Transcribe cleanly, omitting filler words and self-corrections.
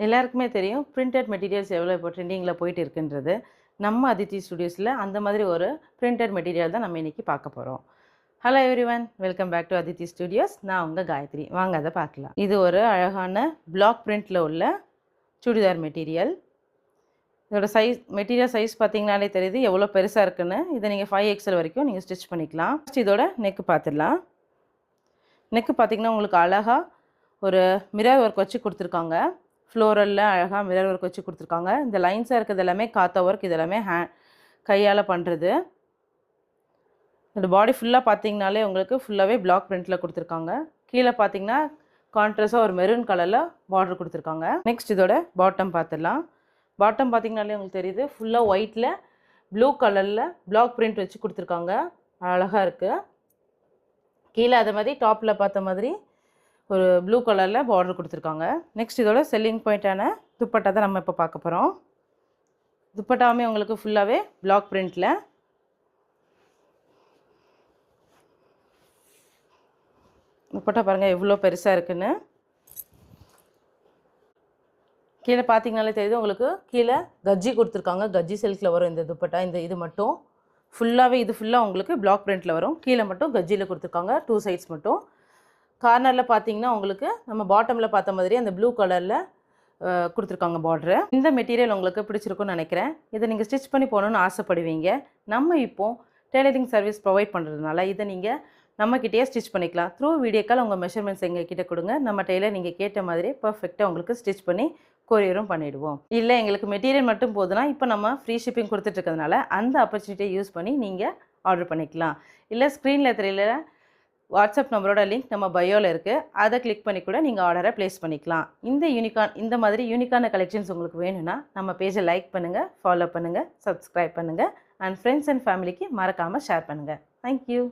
எல்லாருக்குமே தெரியும் printed materials எவ்வளோ இப்போ ட்ரெண்டிங்கில் போயிட்டு இருக்குன்றது. நம்ம அதித்தி ஸ்டுடியோஸில் அந்த மாதிரி ஒரு பிரிண்டட் மெட்டீரியல் தான் நம்ம இன்றைக்கி பார்க்க போகிறோம். Hello everyone, welcome back to Aditi studios. நான் உங்கள் காயத்ரி. வாங்க அதை பார்க்கலாம். இது ஒரு அழகான பிளாக் பிரிண்டில் உள்ள சுடிதார் மெட்டீரியல். இதோட மெட்டீரியல் சைஸ் பார்த்தீங்கனாலே தெரியுது எவ்வளோ பெருசாக இருக்குன்னு. இதை நீங்கள் 5XL வரைக்கும் நீங்கள் ஸ்டிச் பண்ணிக்கலாம். ஃபஸ்ட் இதோட நெக்கு பார்த்துடலாம். நெக்கு பார்த்திங்கன்னா உங்களுக்கு அழகாக ஒரு மிரர் ஒர்க் வச்சு கொடுத்துருக்காங்க. ஃப்ளோரலில் அழகாக மிரர் ஒர்க் வச்சு கொடுத்துருக்காங்க. இந்த லைன்ஸாக இருக்கிறது எல்லாமே காத்தா ஒர்க், இது எல்லாமே கையால் பண்ணுறது. இந்த பாடி ஃபுல்லாக பார்த்தீங்கனாலே உங்களுக்கு ஃபுல்லாகவே பிளாக் பிரிண்டில் கொடுத்துருக்காங்க. கீழே பார்த்தீங்கன்னா கான்ட்ராஸ்டாக ஒரு மெரூன் கலரில் பார்டர் கொடுத்துருக்காங்க. நெக்ஸ்ட் இதோட பாட்டம் பார்த்துடலாம். பாட்டம் பார்த்தீங்கனாலே உங்களுக்கு தெரியுது ஃபுல்லாக ஒயிட்டில் ப்ளூ கலரில் பிளாக் பிரிண்ட் வச்சு கொடுத்துருக்காங்க. அழகாக இருக்குது. கீழே அதே மாதிரி டாப்பில் பார்த்த மாதிரி ஒரு ப்ளூ கலரில் பார்டர் கொடுத்துருக்காங்க. நெக்ஸ்ட் இதோட செல்லிங் பாயிண்ட்டான துப்பட்டா தான் நம்ம இப்போ பார்க்க போகிறோம். துப்பட்டாவுமே உங்களுக்கு ஃபுல்லாகவே பிளாக் பிரிண்டில். துப்பட்டா பாருங்கள் எவ்வளோ பெருசாக இருக்குன்னு. கீழே பார்த்தீங்கனாலே தெரியுது உங்களுக்கு கீழே கஜ்ஜி கொடுத்துருக்காங்க. கஜ்ஜி சில்கில் வரும் இந்த துப்பட்டா. இது மட்டும் ஃபுல்லாகவே இது ஃபுல்லாக உங்களுக்கு பிளாக் பிரிண்டில் வரும். கீழே மட்டும் கஜ்ஜியில் கொடுத்துருக்காங்க. 2 சைட்ஸ் மட்டும். கார்னரில் பார்த்தீங்கன்னா உங்களுக்கு நம்ம பாட்டமில் பார்த்த மாதிரி அந்த ப்ளூ கலரில் கொடுத்துருக்காங்க பார்டரு. இந்த மெட்டீரியல் உங்களுக்கு பிடிச்சிருக்குன்னு நினைக்கிறேன். இதை நீங்கள் ஸ்டிச் பண்ணி போகணுன்னு ஆசைப்படுவீங்க. நம்ம இப்போது டெய்லரிங் சர்வீஸ் ப்ரொவைட் பண்ணுறதுனால இதை நீங்கள் நம்மக்கிட்டே ஸ்டிச் பண்ணிக்கலாம். த்ரூ வீடியோ கால் உங்கள் மெஷர்மெண்ட்ஸ் எங்கள் கிட்டே கொடுங்க. நம்ம டெய்லர் நீங்கள் கேட்ட மாதிரி பர்ஃபெக்டாக உங்களுக்கு ஸ்டிச் பண்ணி கொரியரும் பண்ணிவிடுவோம். இல்லை எங்களுக்கு மெட்டீரியல் மட்டும் போதுன்னா இப்போ நம்ம ஃப்ரீ ஷிப்பிங் கொடுத்துட்ருக்கிறதுனால அந்த ஆப்பர்ச்சுனிட்டியை யூஸ் பண்ணி நீங்கள் ஆர்டர் பண்ணிக்கலாம். இல்லை ஸ்க்ரீனில் தெரியல வாட்ஸ்அப் நம்பரோட லிங்க் நம்ம பயோவில் இருக்குது. அதை கிளிக் பண்ணி கூட நீங்கள் ஆர்டரை ப்ளேஸ் பண்ணிக்கலாம். இந்த மாதிரி யூனிக்கான கலெக்ஷன்ஸ் உங்களுக்கு வேணும்னா நம்ம பேஜை லைக் பண்ணுங்கள், ஃபாலோ பண்ணுங்கள், சப்ஸ்கிரைப் பண்ணுங்கள் அண்ட் ஃப்ரெண்ட்ஸ் அண்ட் ஃபேமிலிக்கு மறக்காமல் ஷேர் பண்ணுங்கள். தேங்க்யூ.